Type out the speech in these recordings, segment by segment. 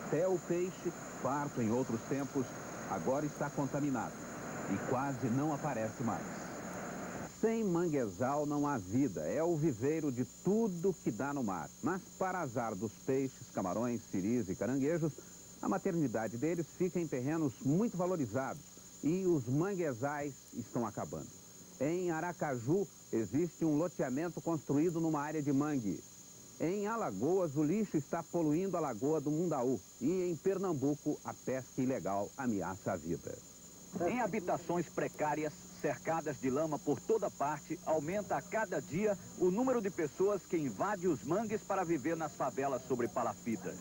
Até o peixe, farto em outros tempos, agora está contaminado e quase não aparece mais. Sem manguezal não há vida, é o viveiro de tudo que dá no mar. Mas para azar dos peixes, camarões, siris e caranguejos, a maternidade deles fica em terrenos muito valorizados e os manguezais estão acabando. Em Aracaju, existe um loteamento construído numa área de mangue. Em Alagoas, o lixo está poluindo a Lagoa do Mundaú. E em Pernambuco, a pesca ilegal ameaça a vida. Em habitações precárias, cercadas de lama por toda parte, aumenta a cada dia o número de pessoas que invadem os mangues para viver nas favelas sobre palafitas.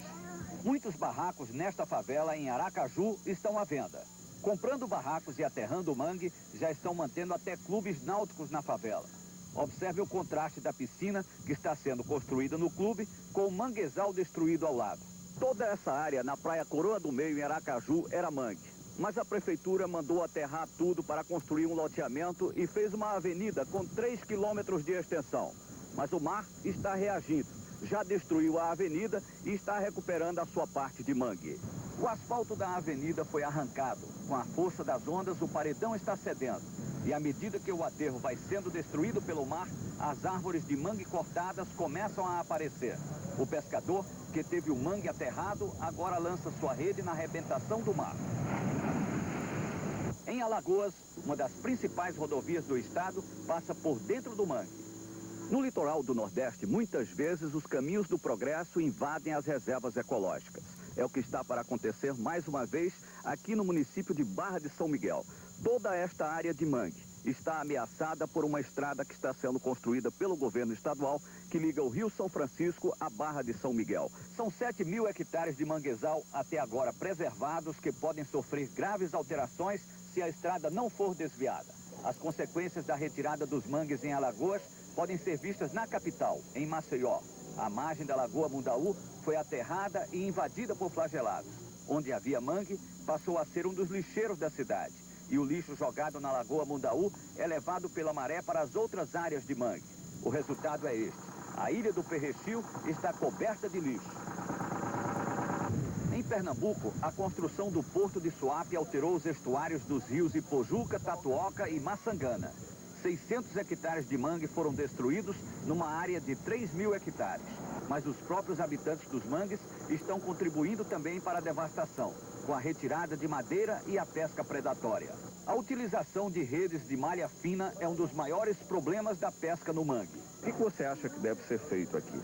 Muitos barracos nesta favela, em Aracaju, estão à venda. Comprando barracos e aterrando o mangue, já estão mantendo até clubes náuticos na favela. Observe o contraste da piscina que está sendo construída no clube com o manguezal destruído ao lado. Toda essa área na praia Coroa do Meio, em Aracaju, era mangue. Mas a prefeitura mandou aterrar tudo para construir um loteamento e fez uma avenida com 3 quilômetros de extensão. Mas o mar está reagindo. Já destruiu a avenida e está recuperando a sua parte de mangue. O asfalto da avenida foi arrancado. Com a força das ondas, o paredão está cedendo. E à medida que o aterro vai sendo destruído pelo mar, as árvores de mangue cortadas começam a aparecer. O pescador, que teve o mangue aterrado, agora lança sua rede na arrebentação do mar. Em Alagoas, uma das principais rodovias do estado passa por dentro do mangue. No litoral do Nordeste, muitas vezes os caminhos do progresso invadem as reservas ecológicas. É o que está para acontecer mais uma vez aqui no município de Barra de São Miguel. Toda esta área de mangue está ameaçada por uma estrada que está sendo construída pelo governo estadual que liga o Rio São Francisco à Barra de São Miguel. São 7.000 hectares de manguezal até agora preservados que podem sofrer graves alterações se a estrada não for desviada. As consequências da retirada dos mangues em Alagoas podem ser vistas na capital, em Maceió. A margem da Lagoa Mundaú foi aterrada e invadida por flagelados. Onde havia mangue, passou a ser um dos lixeiros da cidade. E o lixo jogado na Lagoa Mundaú é levado pela maré para as outras áreas de mangue. O resultado é este. A ilha do Perrechil está coberta de lixo. Em Pernambuco, a construção do Porto de Suape alterou os estuários dos rios Ipojuca, Tatuoca e Maçangana. 600 hectares de mangue foram destruídos numa área de 3.000 hectares. Mas os próprios habitantes dos mangues estão contribuindo também para a devastação, com a retirada de madeira e a pesca predatória. A utilização de redes de malha fina é um dos maiores problemas da pesca no mangue. O que você acha que deve ser feito aqui?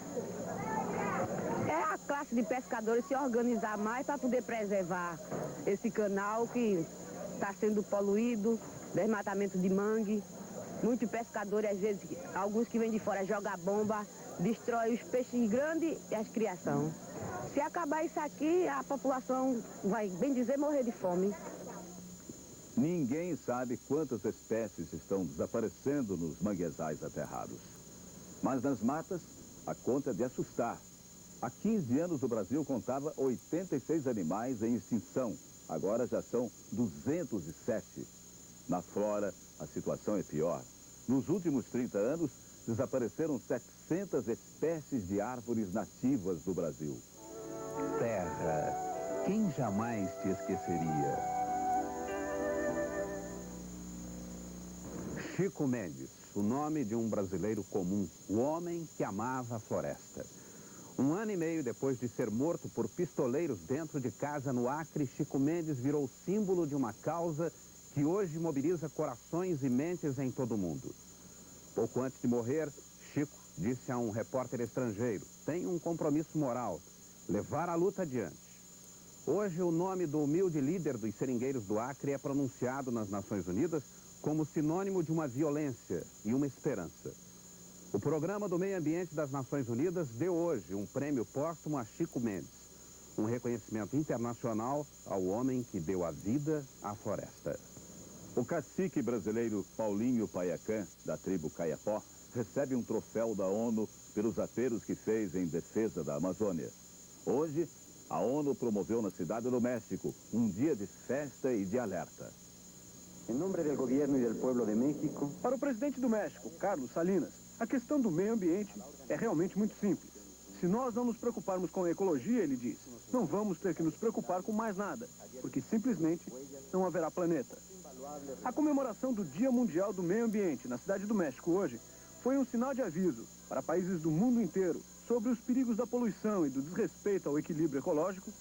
É a classe de pescadores se organizar mais para poder preservar esse canal que está sendo poluído, desmatamento de mangue. Muitos pescadores, às vezes, alguns que vêm de fora jogam bomba, destrói os peixes grandes e as criação. Se acabar isso aqui, a população vai, bem dizer, morrer de fome. Ninguém sabe quantas espécies estão desaparecendo nos manguezais aterrados. Mas nas matas, a conta é de assustar. Há 15 anos o Brasil contava 86 animais em extinção. Agora já são 207. Na flora, a situação é pior. Nos últimos 30 anos, desapareceram 700 espécies de árvores nativas do Brasil. Terra, quem jamais te esqueceria? Chico Mendes, o nome de um brasileiro comum, o homem que amava a floresta. 1 ano e meio depois de ser morto por pistoleiros dentro de casa no Acre, Chico Mendes virou símbolo de uma causa que hoje mobiliza corações e mentes em todo o mundo. Pouco antes de morrer, Chico disse a um repórter estrangeiro: tem um compromisso moral, levar a luta adiante. Hoje, o nome do humilde líder dos seringueiros do Acre é pronunciado nas Nações Unidas como sinônimo de uma violência e uma esperança. O Programa do Meio Ambiente das Nações Unidas deu hoje um prêmio póstumo a Chico Mendes, um reconhecimento internacional ao homem que deu a vida à floresta. O cacique brasileiro Paulinho Paiacã, da tribo Caiapó, recebe um troféu da ONU pelos apelos que fez em defesa da Amazônia. Hoje, a ONU promoveu na Cidade do México um dia de festa e de alerta. Em nome do governo e do povo de México. Para o presidente do México, Carlos Salinas, a questão do meio ambiente é realmente muito simples. Se nós não nos preocuparmos com a ecologia, ele diz, não vamos ter que nos preocupar com mais nada, porque simplesmente não haverá planeta. A comemoração do Dia Mundial do Meio Ambiente na Cidade do México hoje foi um sinal de aviso para países do mundo inteiro sobre os perigos da poluição e do desrespeito ao equilíbrio ecológico.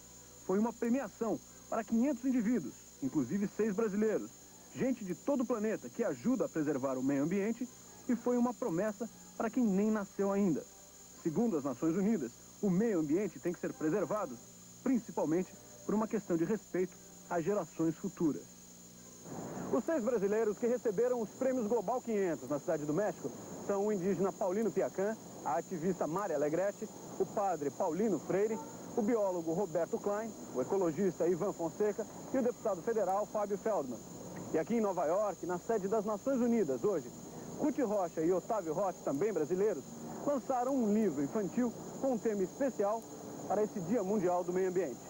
Foi uma premiação para 500 indivíduos, inclusive 6 brasileiros, gente de todo o planeta que ajuda a preservar o meio ambiente, e foi uma promessa para quem nem nasceu ainda. Segundo as Nações Unidas, o meio ambiente tem que ser preservado, principalmente por uma questão de respeito às gerações futuras. Os 6 brasileiros que receberam os prêmios Global 500 na Cidade do México são o indígena Paulino Piacan, a ativista Mária Alegrete, o padre Paulino Freire, o biólogo Roberto Klein, o ecologista Ivan Fonseca e o deputado federal Fábio Feldman. E aqui em Nova York, na sede das Nações Unidas, hoje, Ruth Rocha e Otávio Roth, também brasileiros, lançaram um livro infantil com um tema especial para esse Dia Mundial do Meio Ambiente.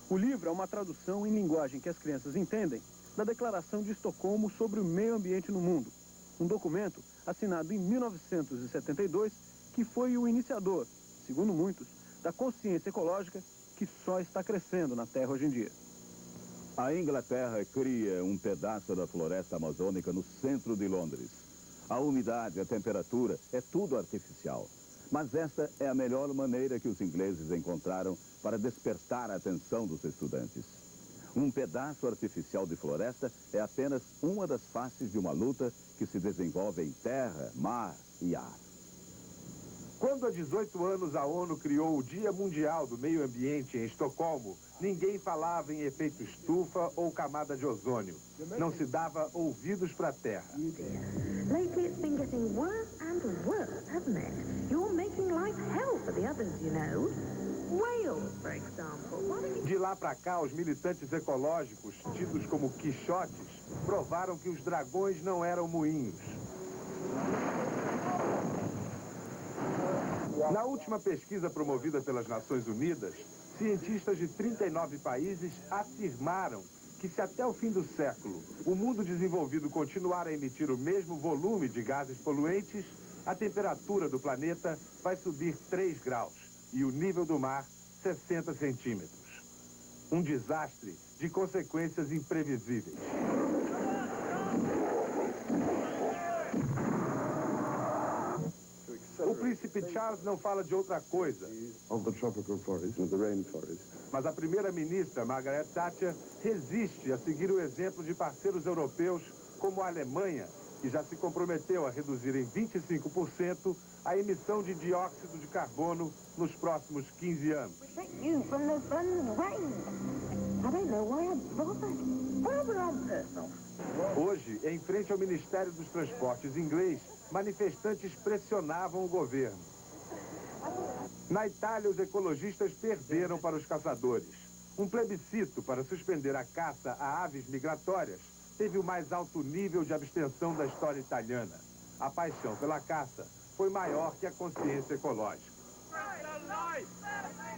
O livro é uma tradução em linguagem que as crianças entendem da Declaração de Estocolmo sobre o Meio Ambiente no Mundo, um documento assinado em 1972 que foi o iniciador, segundo muitos, da consciência ecológica que só está crescendo na Terra hoje em dia. A Inglaterra cria um pedaço da floresta amazônica no centro de Londres. A umidade, a temperatura, é tudo artificial. Mas esta é a melhor maneira que os ingleses encontraram para despertar a atenção dos estudantes. Um pedaço artificial de floresta é apenas uma das faces de uma luta que se desenvolve em terra, mar e ar. Quando há 18 anos a ONU criou o Dia Mundial do Meio Ambiente em Estocolmo, ninguém falava em efeito estufa ou camada de ozônio. Não se dava ouvidos para a Terra. Lately it's been getting worse and worse, hasn't it? You're making life hell for the others, you know. Whales, for example. De lá para cá, os militantes ecológicos, tidos como quixotes, provaram que os dragões não eram moinhos. Na última pesquisa promovida pelas Nações Unidas, cientistas de 39 países afirmaram que se até o fim do século o mundo desenvolvido continuar a emitir o mesmo volume de gases poluentes, a temperatura do planeta vai subir 3 graus e o nível do mar 60 centímetros. Um desastre de consequências imprevisíveis. O príncipe Charles não fala de outra coisa. Mas a primeira-ministra, Margaret Thatcher, resiste a seguir o exemplo de parceiros europeus como a Alemanha, que já se comprometeu a reduzir em 25% a emissão de dióxido de carbono nos próximos 15 anos. Hoje, em frente ao Ministério dos Transportes inglês, manifestantes pressionavam o governo. Na Itália, os ecologistas perderam para os caçadores. Um plebiscito para suspender a caça a aves migratórias teve o mais alto nível de abstenção da história italiana. A paixão pela caça foi maior que a consciência ecológica.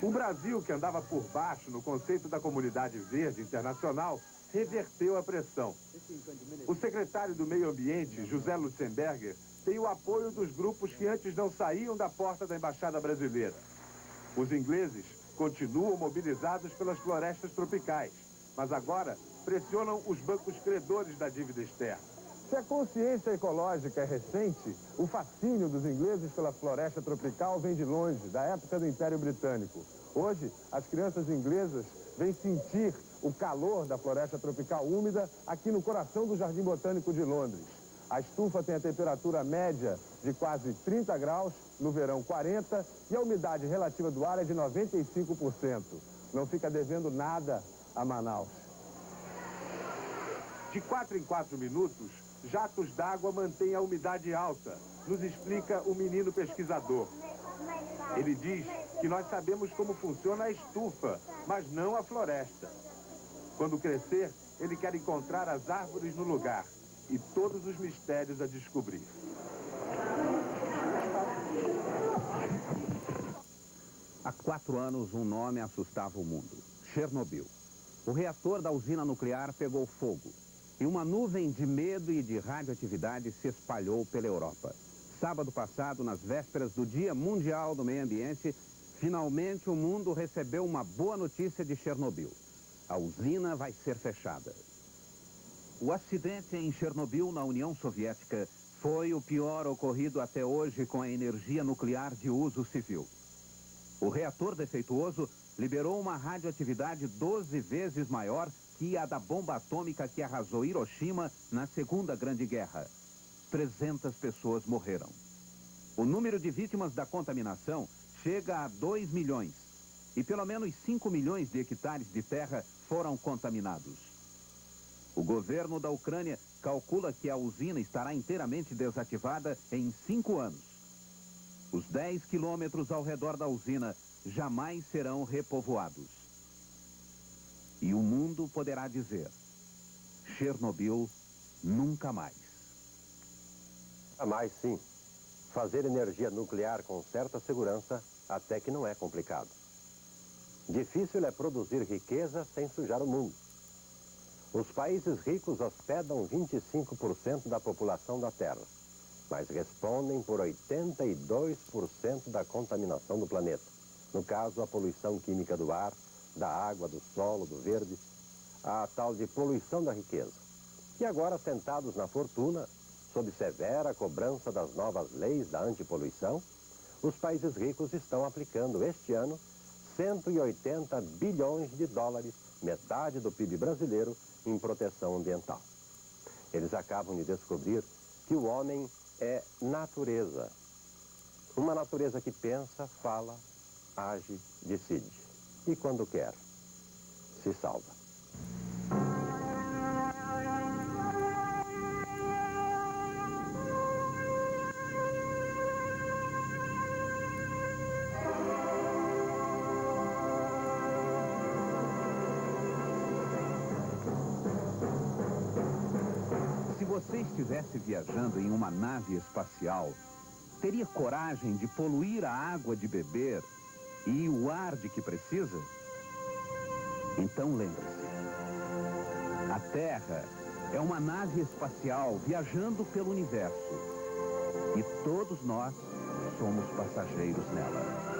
O Brasil, que andava por baixo no conceito da Comunidade Verde Internacional, reverteu a pressão. O secretário do Meio Ambiente, José Lutzenberger, tem o apoio dos grupos que antes não saíam da porta da Embaixada Brasileira. Os ingleses continuam mobilizados pelas florestas tropicais, mas agora pressionam os bancos credores da dívida externa. Se a consciência ecológica é recente, o fascínio dos ingleses pela floresta tropical vem de longe, da época do Império Britânico. Hoje, as crianças inglesas vêm sentir o calor da floresta tropical úmida aqui no coração do Jardim Botânico de Londres. A estufa tem a temperatura média de quase 30 graus, no verão 40, e a umidade relativa do ar é de 95%. Não fica devendo nada a Manaus. De 4 em 4 minutos, jatos d'água mantêm a umidade alta, nos explica o menino pesquisador. Ele diz que nós sabemos como funciona a estufa, mas não a floresta. Quando crescer, ele quer encontrar as árvores no lugar e todos os mistérios a descobrir. Há 4 anos, um nome assustava o mundo: Chernobyl. O reator da usina nuclear pegou fogo e uma nuvem de medo e de radioatividade se espalhou pela Europa. Sábado passado, nas vésperas do Dia Mundial do Meio Ambiente, finalmente o mundo recebeu uma boa notícia de Chernobyl. A usina vai ser fechada. O acidente em Chernobyl, na União Soviética, foi o pior ocorrido até hoje com a energia nuclear de uso civil. O reator defeituoso liberou uma radioatividade 12 vezes maior que a da bomba atômica que arrasou Hiroshima na Segunda Grande Guerra. 300 pessoas morreram. O número de vítimas da contaminação chega a 2 milhões. E pelo menos 5 milhões de hectares de terra foram contaminados. O governo da Ucrânia calcula que a usina estará inteiramente desativada em 5 anos. Os 10 quilômetros ao redor da usina jamais serão repovoados. E o mundo poderá dizer: Chernobyl nunca mais. Mais sim. Fazer energia nuclear com certa segurança até que não é complicado. Difícil é produzir riqueza sem sujar o mundo. Os países ricos hospedam 25% da população da Terra, mas respondem por 82% da contaminação do planeta. No caso, a poluição química do ar, da água, do solo, do verde, a tal de poluição da riqueza. E agora, sentados na fortuna, sob severa cobrança das novas leis da antipoluição, os países ricos estão aplicando este ano 180 bilhões de dólares, metade do PIB brasileiro, em proteção ambiental. Eles acabam de descobrir que o homem é natureza. Uma natureza que pensa, fala, age, decide. E quando quer, se salva. Se você estivesse viajando em uma nave espacial, teria coragem de poluir a água de beber e o ar de que precisa? Então lembre-se, a Terra é uma nave espacial viajando pelo universo e todos nós somos passageiros nela.